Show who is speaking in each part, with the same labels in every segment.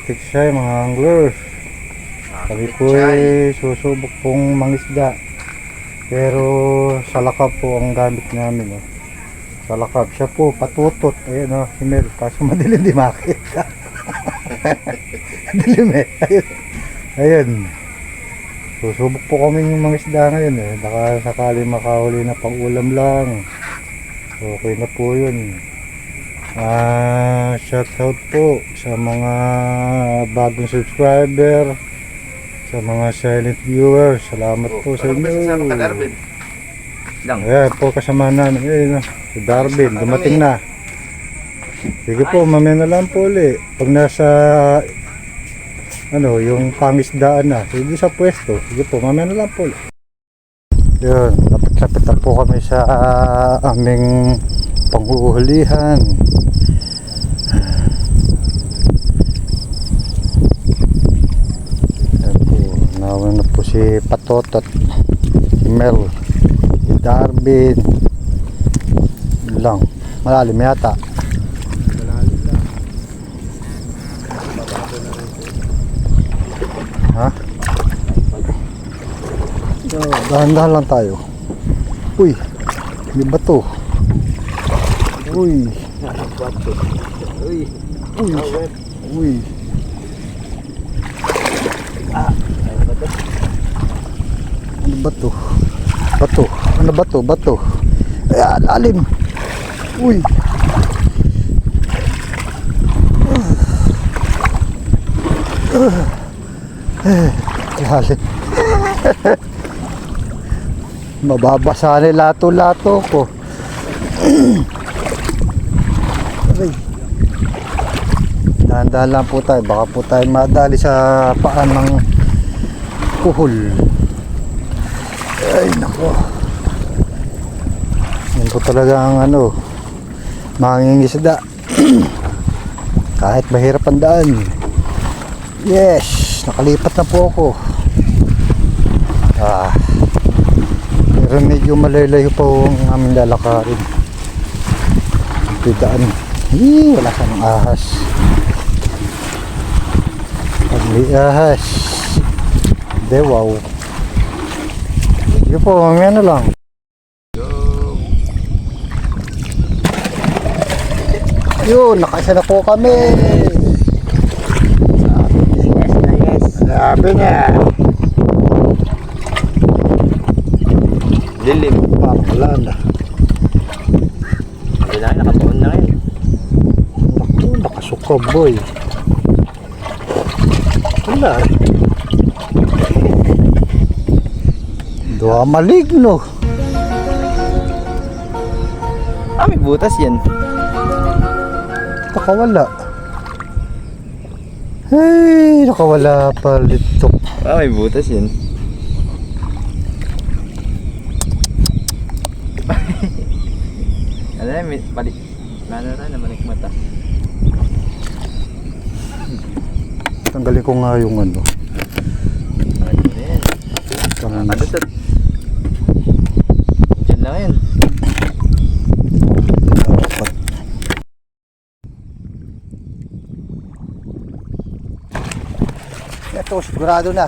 Speaker 1: Tiksay mga anglers. Kami po ay susubok pong mangisda. Pero salakab po ang gamit namin. Oh. Salakab. Siya po patutot. Ayan o, si Mel. Kaso madilim di makita. Dilim eh. Ayun. Susubok po kami ng mangisda ngayon eh. Baka sakali makahuli na pang ulam lang. Okay na po yun. Shoutout po sa mga bagong subscriber, sa mga silent viewers. Salamat po sa inyo. Ayan po kasama namin. Ayan, si Darwin dumating na. Sige po, mamaya na lang po ulit. Pag nasa yung pangisdaan na, sige sa pwesto. Sige po, mamaya na lang po ulit. Yun, lapit-lapit na po kami sa aming panghuhulihan. Nawan na po si Patotot, si Mel, si Darwin lang. Malalim yata.
Speaker 2: Malalim lang.
Speaker 1: Ha? Dahan-dahan lang tayo. Uy, may bato. Uy.
Speaker 2: Uy.
Speaker 1: Uy. Uy. Ano ba to? Bato. Ano ba to? Bato. Ayan, lalim. Uy. Lalim. Mababasa ni lato-lato ko. Aray. Dahan-dahan lang po tayo. Baka po tayo madali sa paan ng kuhol. Ay nako. Yan po talaga ang mangingisda. Kahit mahirap ang daan. Yes, nakalipat na po ako. Pero medyo malalayo po ang aming lalakarin. Ito daan. Wala ka ng ahas. Pagli ahas. De wow. Sige po, mamaya na lang. Yun, nakaisa na po kami. Sabi niya.
Speaker 2: Lilim.
Speaker 1: Wala na.
Speaker 2: Hindi na, nakabuon na ngayon.
Speaker 1: Naku, nakasuka boy. Wala. Dua maligno.
Speaker 2: May butas yan.
Speaker 1: Nakawala. Hey, nakawala pa dito.
Speaker 2: May butas yan. Ano na, may balik. Lalo na naman mata.
Speaker 1: Tanggalin ko nga yung
Speaker 2: Ano yan? Kadusot. Diyan lang yan.
Speaker 1: Ito, sigurado na.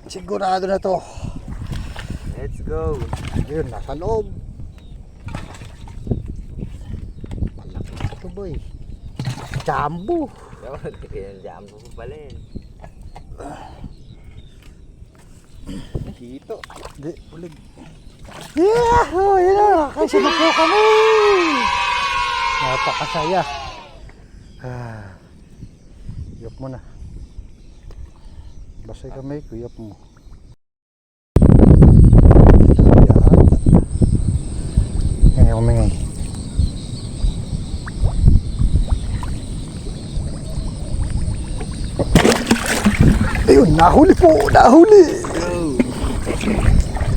Speaker 1: Sigurado na to.
Speaker 2: Let's go.
Speaker 1: Ayun, nasa loob. Malaki ito boy. Jumbo.
Speaker 2: Yung jumbo ko pala yan. Nakito.
Speaker 1: Hindi, ulig. Yahoo! Yun na, kasi na po kami. Napakasaya. Iyop mo na. Basta kamay ko, iyop mo. Ngayon kumingay. Ayun, nahuli po! Nahuli!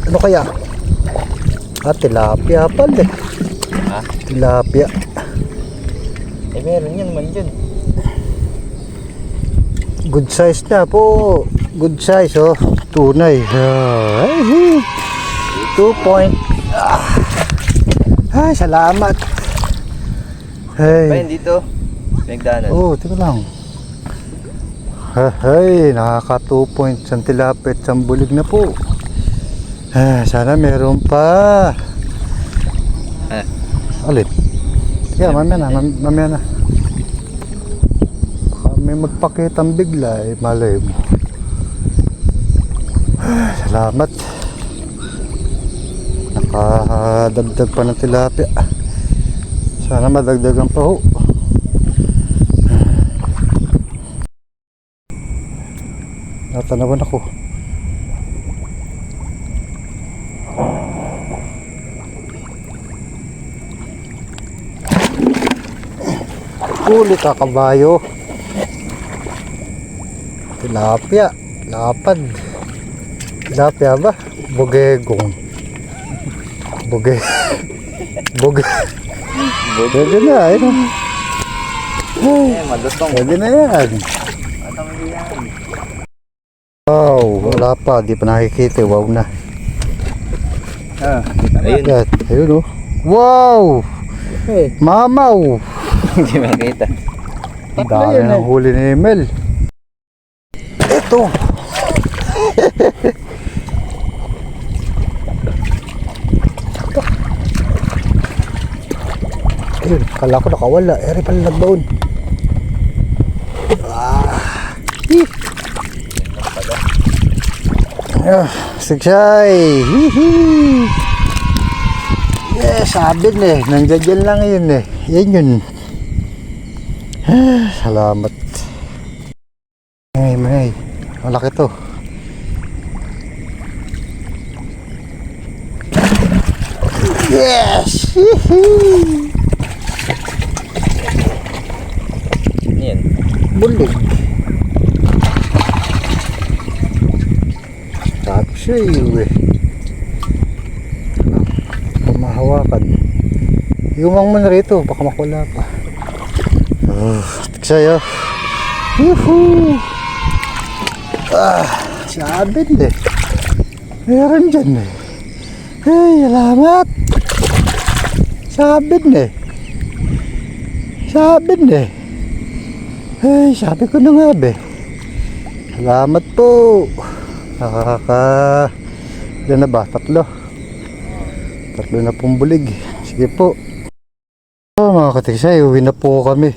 Speaker 1: Ano kaya? Tilapia pala.
Speaker 2: Ha?
Speaker 1: Tilapia.
Speaker 2: Meron yan naman dyan.
Speaker 1: Good size na po. Good size oh. Tunay. 2 point. Ay, salamat.
Speaker 2: Ayun
Speaker 1: Hey.
Speaker 2: dito. McDonald's.
Speaker 1: Oh, tika lang. Hay, nakaka 2 points ang tilapit sa bulig na po. Sana meron pa. Ulit. Kaya mamaya na. Baka may magpakitang bigla eh, malay mo. Salamat. Nakadagdag pa ng tilapia. Sana madagdagan pa ho. Natanawan ako. Huli ka kabayo. Tilapia. Lapad. Tilapia ba? Bugegong. Buge. Pwede na. Ayun.
Speaker 2: Malutong.
Speaker 1: Pwede na yan.
Speaker 2: Matang yan.
Speaker 1: Wow, wala pa, di pa nakikita, wow na.
Speaker 2: Ayun.
Speaker 1: Yan, ayun oh. Wow! Mamaw!
Speaker 2: Hindi makita.
Speaker 1: Ang dami ng huli ni Mel. Ito! Ayun, kala ko nakawala, eri pala nagbaon. Sigsay! Hihi! Yes, sabi na eh. Nandiyan lang yun eh. Yan yun. Salamat. May. Malaki to. Yes! Hihi!
Speaker 2: Yan.
Speaker 1: Bulig. Sabi siya eh. Mahawakan. Iumang mo na rito, baka makula pa. Sa'yo. Yuhuu! Sabit eh. Meron dyan eh. Hey, salamat! Sabit eh. Sabit eh. Hey, sabi ko na nga be. Salamat po. Ilan na ba? Tatlo na pong bulig. Sige po. Mga katiksay, uwi na po kami.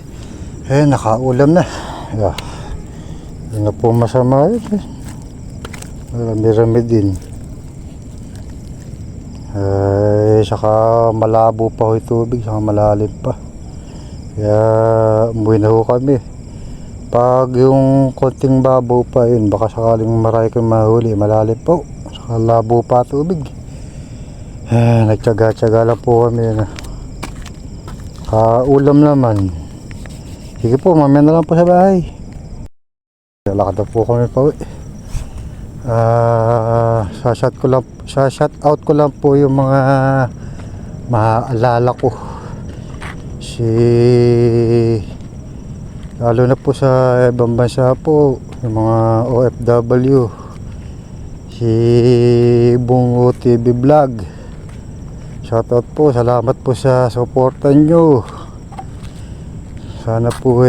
Speaker 1: Nakaulam na. Hindi na po masama yun. Marami din. Saka malabo pa ho yung tubig, saka malalim pa. Kaya umuwi na ho kami. Pag yung konting babaw pa yun, baka sakaling marami kang mahuli, malalim po. Saka labo pa tubig. Nagtyaga-tyaga lang po kami. Ulam naman. Sige po, mamaya na lang po sa bahay. Lakad na po kami pa uwi. Shout out ko lang po yung mga maaalala ko. Lalo na po sa ibang bansa po, yung mga OFW. Si Bungo TV Vlog. Shoutout po, salamat po sa suporta nyo. Sana po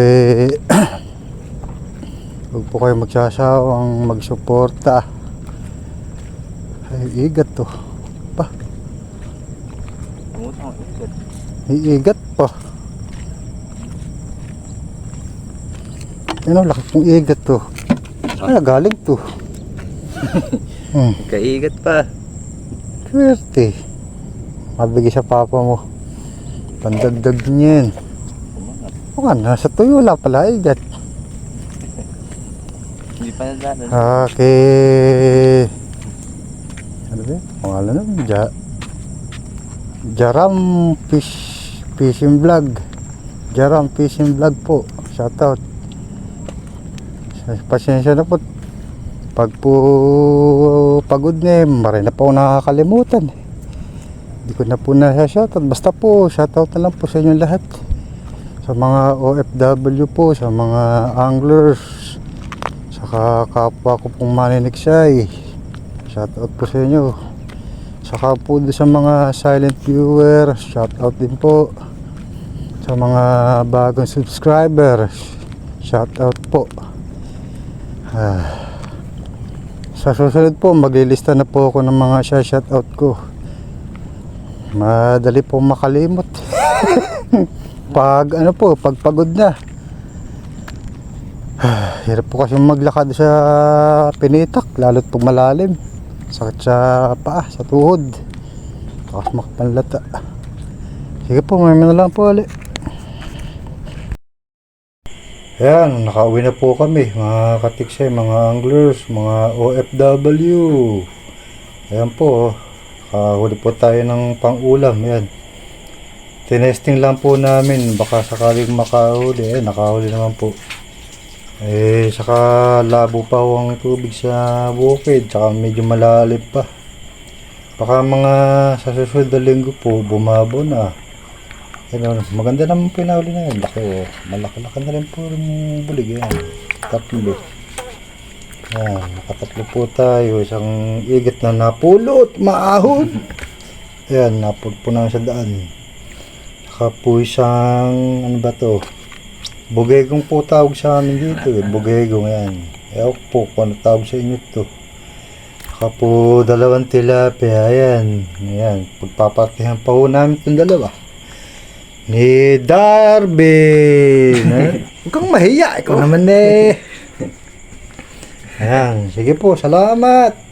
Speaker 1: huwag po kayo magsasawang magsuporta. Ay, igat to pa. Iigat pa. Ano, laki pong igat to. Saan galing to?
Speaker 2: Kaigat pa.
Speaker 1: Swerte. Mabigay sa papa mo. Pandagdag niyan. O nga, nasa tuyo wala pala igat.
Speaker 2: Hindi pa nadaanan.
Speaker 1: Ano ba? Pangalan naman. Jaram Fishing Vlog. Jaram Fishing Vlog po. Shoutout. Pasensya na po. Pag po pagod na maray na po nakakalimutan. Hindi ko na po na-shoutout. Basta po, shoutout na lang po sa inyo lahat. Sa mga OFW po, sa mga anglers, saka kapwa ko pong maniniksay. Shoutout po sa inyo. Saka po sa mga silent viewer, shoutout din po. Sa mga bagong subscriber, shout out po. Sa susunod po, maglilista na po ako ng mga shout out ko. Madali po makalimot. Pag ano po, pag pagod na. Hirap po kasi maglakad sa pinitak, lalo't pag malalim. Sakit sa paa, sa tuhod. Tapos makapanlata. Sige po, may na lang po ulit. Ayan, nakauwi na po kami, mga katiksay, mga anglers, mga OFW. Ayan po, kahuli po tayo ng pang-ulam. Ayan. Tinesting lang po namin, baka sakaling makahuli. Nakahuli naman po. Saka labo pa ho ang tubig sa bukid, saka medyo malalim pa. Baka mga sa susunod na linggo po, bumabo na. Maganda naman po yung nahuli na yun. Malaki-laki na rin po yung bulig. Yan. Tatlo. Yan. Nakatatlo po tayo. Isang igat na napulot. Maahon. Ayan. Napulot po namin sa daan. Saka po isang ano ba to? Bugegong po tawag sa amin dito. Bugegong yan. Ewan po kung ano tawag sa inyo to. Saka po dalawang tilapia. Ayan. Ayan. Pagpapartihan pa po namin itong dalawa. Ni Darwin. Huwag kang mahiya. Ikaw naman eh. Ayan. Sige po. Salamat.